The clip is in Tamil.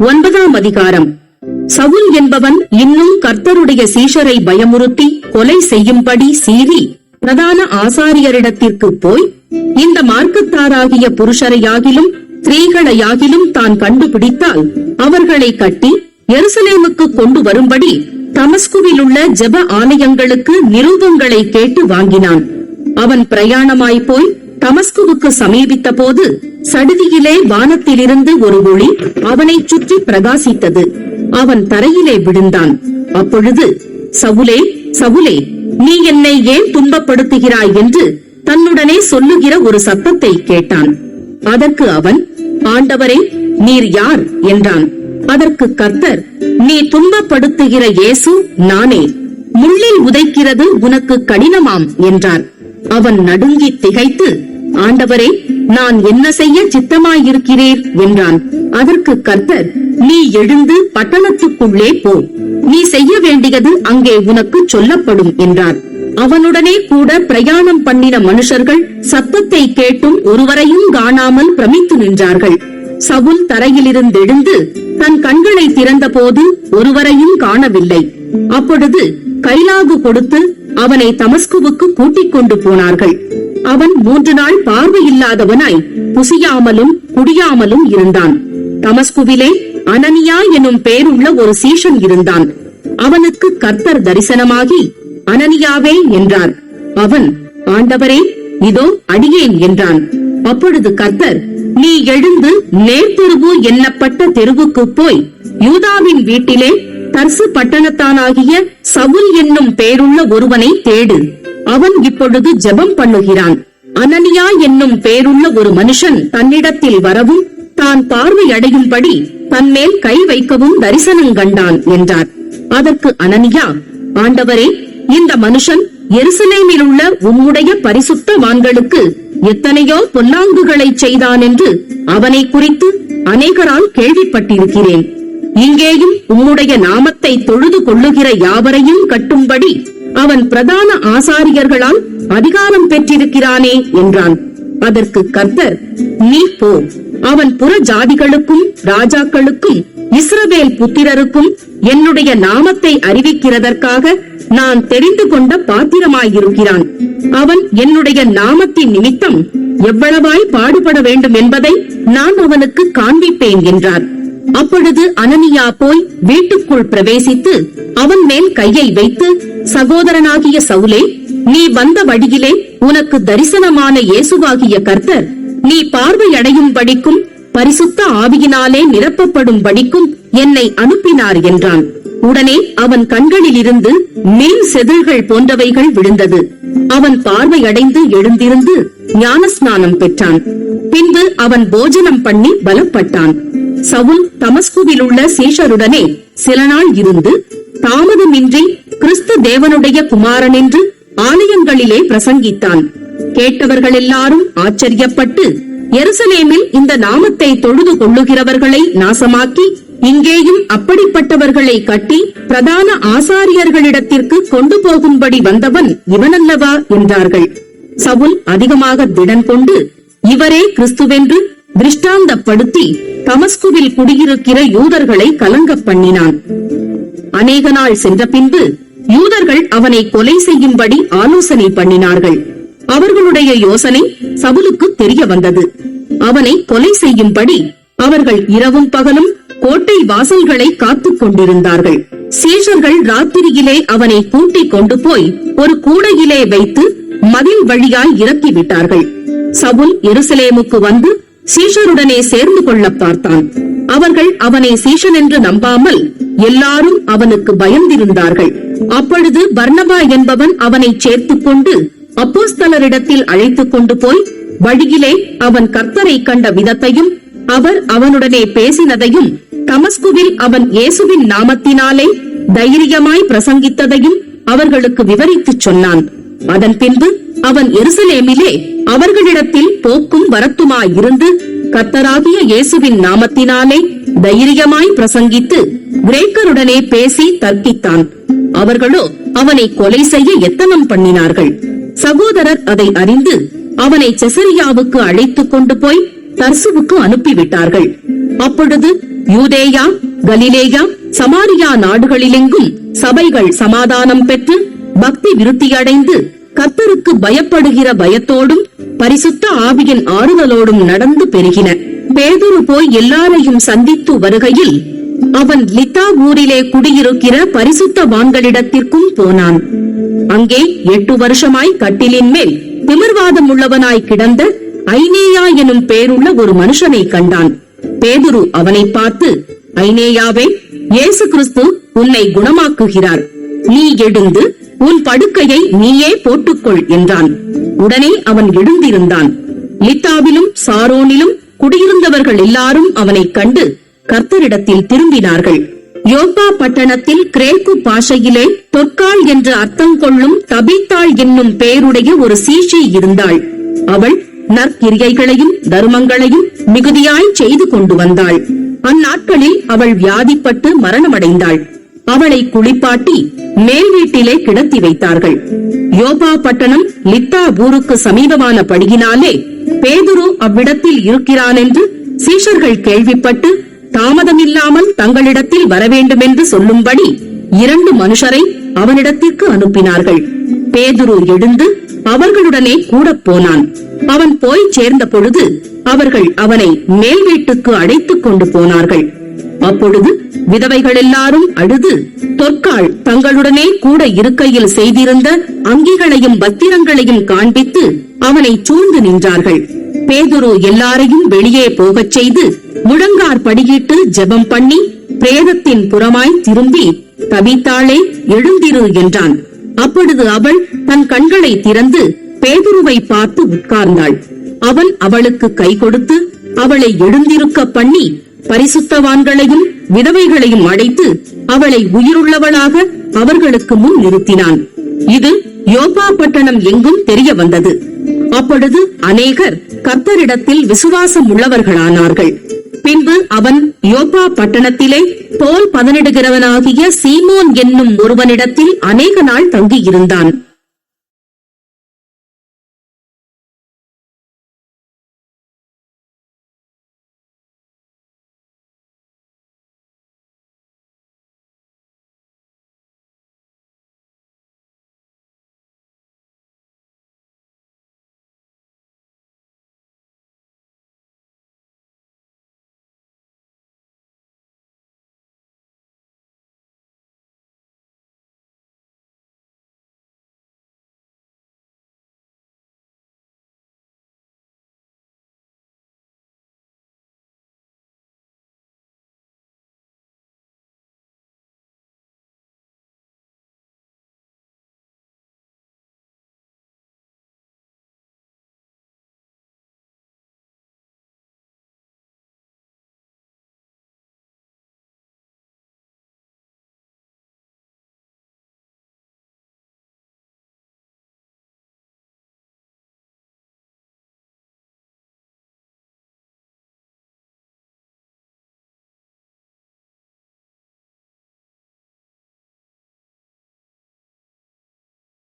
9ஆம் அதிகாரம். சவுல் என்பவன் இன்னும் கர்த்தருடைய சீஷரை பயமுறுத்தி கொலை செய்யும்படி சீறி பிரதான ஆசாரியரிடத்திற்கு போய், இந்த மார்க்கத்தாராகிய புருஷரையாகிலும் ஸ்திரீகளையாகிலும் தான் கண்டுபிடித்தால் அவர்களை கட்டி எருசலேமுக்கு கொண்டு வரும்படி தமஸ்குவிலுள்ள ஜெப ஆலயங்களுக்கு நிரூபங்களை கேட்டு வாங்கினான். அவன் பிரயாணமாய் போய் தமஸ்குவுக்கு சமீபித்த போது சடுதியிலே வானத்திலிருந்து ஒரு ஒளி அவனை சுற்றி பிரகாசித்தது. அவன் தரையிலே விழுந்தான். அப்பொழுது, சவுலே, சவுலே, நீ என்னை ஏன் துன்பப்படுத்துகிறாய் என்று தன்னுடனே சொல்லுகிற ஒரு சத்தத்தை கேட்டான். அதற்கு அவன், ஆண்டவரே, நீர் யார் என்றான். அதற்கு கர்த்தர், நீ துன்பப்படுத்துகிற இயேசு நானே. முள்ளில் உதைக்கிறது உனக்கு கடினமாம் என்றார். அவன் நடுங்கி திகைத்து, ஆண்டவரே, நான் என்ன செய்ய சித்தமாயிருக்கிறீர் என்றான். அதற்கு கர்த்தர், நீ எழுந்து பட்டணத்துக்குள்ளே போ, நீ செய்ய வேண்டியது அங்கே உனக்கு சொல்லப்படும் என்றார். அவனுடனே கூட பிரயாணம் பண்ணின மனுஷர்கள் சத்தத்தை கேட்டும் ஒருவரையும் காணாமல் பிரமித்து நின்றார்கள். சவுல் தரையிலிருந்தெழுந்து தன் கண்களை திறந்த போது ஒருவரையும் காணவில்லை. அப்பொழுது கைலாகு கொடுத்து அவனை தமஸ்குவுக்கு கூட்டிக் கொண்டு போனார்கள். அவன் 3 நாள் பார்வையில்லாதவனாய் புசியாமலும் குடியாமலும் இருந்தான். தமஸ்குவிலே அனனியா எனும் பேருள்ள ஒரு சீஷன் இருந்தான். அவனுக்கு கர்த்தர் தரிசனமாகி, அனனியாவே என்றார். அவன், ஆண்டவரே, இதோ அடியேன் என்றான். அப்பொழுது கர்த்தர், நீ எழுந்து நேர்த்தெருவு எண்ணப்பட்ட தெருவுக்கு போய் யூதாவின் வீட்டிலே தர்சு பட்டணத்தானாகிய சவுல் என்னும் பேருள்ள ஒருவனை தேடு. அவன் இப்பொழுது ஜெபம் பண்ணுகிறான். அனனியா என்னும் பேருள்ள ஒரு மனுஷன் தன்னிடத்தில் வரவும் தான் பார்வையடையும்படி தன்மேல் கை வைக்கவும் தரிசனம் கண்டான் என்றார். அதற்கு அனனியா, ஆண்டவரே, இந்த மனுஷன் எருசலேமில் உள்ள உம்முடைய பரிசுத்தவான்களுக்கு எத்தனையோ பொல்லாங்குகளை செய்தான் என்று அவனை குறித்து அநேகரால் கேள்விப்பட்டிருக்கிறேன். இங்கேயும் உம்முடைய நாமத்தை தொழுது கொள்ளுகிற யாவரையும் கட்டும்படி அவன் பிரதான ஆசாரியர்களால் அதிகாரம் பெற்றிருக்கிறானே என்றான். அதற்கு கர்த்தர், நீ போ, அவன் புற ஜாதிகளுக்கும் ராஜாக்களுக்கும் இஸ்ரவேல் புத்திரருக்கும் என்னுடைய நாமத்தை அறிவிக்கிறதற்காக நான் தெரிந்து கொண்ட பாத்திரமாயிருக்கிறான். அவன் என்னுடைய நாமத்தின் நிமித்தம் எவ்வளவாய் பாடுபட வேண்டும் என்பதை நான் அவனுக்கு காண்பிப்பேன் என்றார். அப்பொழுது அனனியா போய் வீட்டுக்குள் பிரவேசித்து அவன் மேல் கையை வைத்து, சகோதரனாகிய சவுலே, நீ வந்த வழியிலே உனக்கு தரிசனமான இயேசுவாகிய கர்த்தர் நீ பார்வையடையும் படிக்கும் பரிசுத்த ஆவியினாலே நிரப்பப்படும் படிக்கும் என்னை அனுப்பினார் என்றான். உடனே அவன் கண்களிலிருந்து மீன் செதில்கள் போன்றவைகள் விழுந்தது. அவன் பார்வையடைந்து எழுந்திருந்து ஞானஸ்நானம் பெற்றான். பின்பு அவன் போஜனம் பண்ணி பலப்பட்டான். சவுல் தமஸ்குவில் உள்ள சீஷருடனே சில நாள் இருந்து தாமதமின்றி கிறிஸ்து தேவனுடைய குமாரன் என்று ஆலயங்களிலே பிரசங்கித்தான். கேட்டவர்கள் எல்லாரும் ஆச்சரியப்பட்டு, எருசலேமில் இந்த நாமத்தை தொழுது கொள்ளுகிறவர்களை நாசமாக்கி இங்கேயும் அப்படிப்பட்டவர்களை கட்டி பிரதான ஆசாரியர்களிடத்திற்கு கொண்டு போகும்படி வந்தவன் இவனல்லவா என்றார்கள். சவுல் அதிகமாக திடன் கொண்டு இவரே கிறிஸ்துவென்று திருஷ்டாந்தப்படுத்தி தமஸ்குவில் குடியிருக்கிற யூதர்களை கலங்க பண்ணினான். அநேக நாள் சென்ற பின்பு யூதர்கள் அவனை கொலை செய்யும்படி ஆலோசனை பண்ணினார்கள். அவர்களுடைய யோசனை சவுலுக்கு தெரிய வந்தது. அவனை கொலை செய்யும்படி அவர்கள் இரவும் பகலும் கோட்டை வாசல்களை காத்துக் கொண்டிருந்தார்கள். சீஷர்கள் ராத்திரியிலே அவனை கூட்டிக் கொண்டு போய் ஒரு கூடையிலே வைத்து மதில் வழியாய் இறக்கிவிட்டார்கள். சவுல் எருசலேமுக்கு வந்து சீஷருடனே சேர்ந்து கொள்ள பார்த்தான். அவர்கள் அவனை சீஷன் என்று நம்பாமல் எல்லாரும் அவனுக்கு பயந்திருந்தார்கள். அப்பொழுது பர்னபா என்பவன் அவனை சேர்த்துக் கொண்டு அப்போஸ்தலரிடத்தில் அழைத்துக் கொண்டு போய் வழியிலே அவன் கர்த்தரை கண்ட விதத்தையும் அவர் அவனுடனே பேசினதையும் தமஸ்குவில் அவன் இயேசுவின் நாமத்தினாலே தைரியமாய் பிரசங்கித்ததையும் அவர்களுக்கு விவரித்துச் சொன்னான். அதன் பின்பு அவன் எருசலேமிலே அவர்களிடத்தில் போக்கும் வரத்துமாயிருந்து கர்த்தராகிய இயேசுவின் நாமத்தினாலே தைரியமாய் பிரசங்கித்து கிரேக்கருடனே பேசி தர்க்கித்தான். அவர்களோ அவனை கொலை செய்ய எத்தனம் பண்ணினார்கள். சகோதரர் அதை அறிந்து அவனை செசரியாவுக்கு அழைத்துக் கொண்டு போய் தர்சுவுக்கு அனுப்பிவிட்டார்கள். அப்பொழுது யூதேயா, கலிலேயா, சமாரியா நாடுகளிலெங்கும் சபைகள் சமாதானம் பெற்று பக்தி விருத்தியடைந்து கர்த்தருக்கு பயப்படுகிற பயத்தோடும் பரிசுத்த ஆவியின் ஆறுதலோடும் நடந்து பெருகின. பேதுரு போய் எல்லாரையும் சந்தித்து வருகையில் அவன் லித்தா ஊரிலே குடியிருக்கிற பரிசுத்தவான்களிடத்திற்கும் போனான். அங்கே 8 வருஷமாய் கட்டிலின் மேல் திமிர்வாதம் உள்ளவனாய் கிடந்த ஐனேயா எனும் பேருள்ள ஒரு மனுஷனை கண்டான். பேதுரு அவனை பார்த்து, ஐனேயாவே, இயேசு கிறிஸ்து உன்னை குணமாக்குகிறார். நீ எழுந்து உன் படுக்கையை நீயே போட்டுக்கொள் என்றான். உடனே அவன் எழுந்திருந்தான். லித்தாவிலும் சாரோனிலும் குடியிருந்தவர்கள் எல்லாரும் அவனைக் கண்டு கர்த்தரிடத்தில் திரும்பினார்கள். யோப்பா பட்டணத்தில் கிரேக்கு பாஷையிலே தொற்காள் என்று அர்த்தம் கொள்ளும் தபீத்தாள் என்னும் பெயருடைய ஒரு சீஷி இருந்தாள். அவள் நற்கிரியைகளையும் தர்மங்களையும் மிகுதியாய் செய்து கொண்டு வந்தாள். அந்நாட்களில் அவள் வியாதிப்பட்டு மரணமடைந்தாள். அவளை குளிப்பாட்டி மேல் வீட்டிலே கிடத்தி வைத்தார்கள். யோப்பா பட்டணம் லித்தா ஊருக்கு சமீபமான படியினாலே பேதுரு அவ்விடத்தில் இருக்கிறான் என்று சீஷர்கள் கேள்விப்பட்டு தாமதமில்லாமல் தங்களிடத்தில் வரவேண்டுமென்று சொல்லும்படி 2 மனுஷரை அவனிடத்திற்கு அனுப்பினார்கள். பேதுரு எழுந்து அவர்களுடனே கூட போனான். அவன் போய் சேர்ந்த பொழுது அவர்கள் அவனை மேல் வீட்டுக்கு அழைத்துக் கொண்டு போனார்கள். அப்பொழுது விதவைகள் எல்லாரும் அழுது தொற்காள் தங்களுடனே கூட இருக்கையில் செய்திருந்த அங்கிகளையும் பத்திரங்களையும் காண்பித்து அவனை சூழ்ந்து நின்றார்கள். பேதுரு எல்லாரையும் வெளியே போகச் செய்து முழங்கார் படியிட்டு ஜெபம் பண்ணி பிரேதத்தின் புறமாய் திரும்பி, தபீத்தாளே, எழுந்திரு என்றான். அப்பொழுது அவள் தன் கண்களை திறந்து பேதுருவை பார்த்து உட்கார்ந்தாள். அவன் அவளுக்கு கை கொடுத்து அவளை எழுந்திருக்க பண்ணி பரிசுத்தவான்களையும் விதவைகளையும் அழைத்து அவளை உயிருள்ளவளாக அவர்களுக்கு முன் நிறுத்தினான். இது யோப்பா பட்டணம் எங்கும் தெரிய வந்தது. அப்பொழுது அநேகர் கர்த்தரிடத்தில் விசுவாசம் உள்ளவர்களானார்கள். பின்பு அவன் யோப்பா பட்டணத்திலே தோல் பதனிடுகிறவனாகிய சீமோன் என்னும் ஒருவனிடத்தில் அநேக நாள் தங்கியிருந்தான்.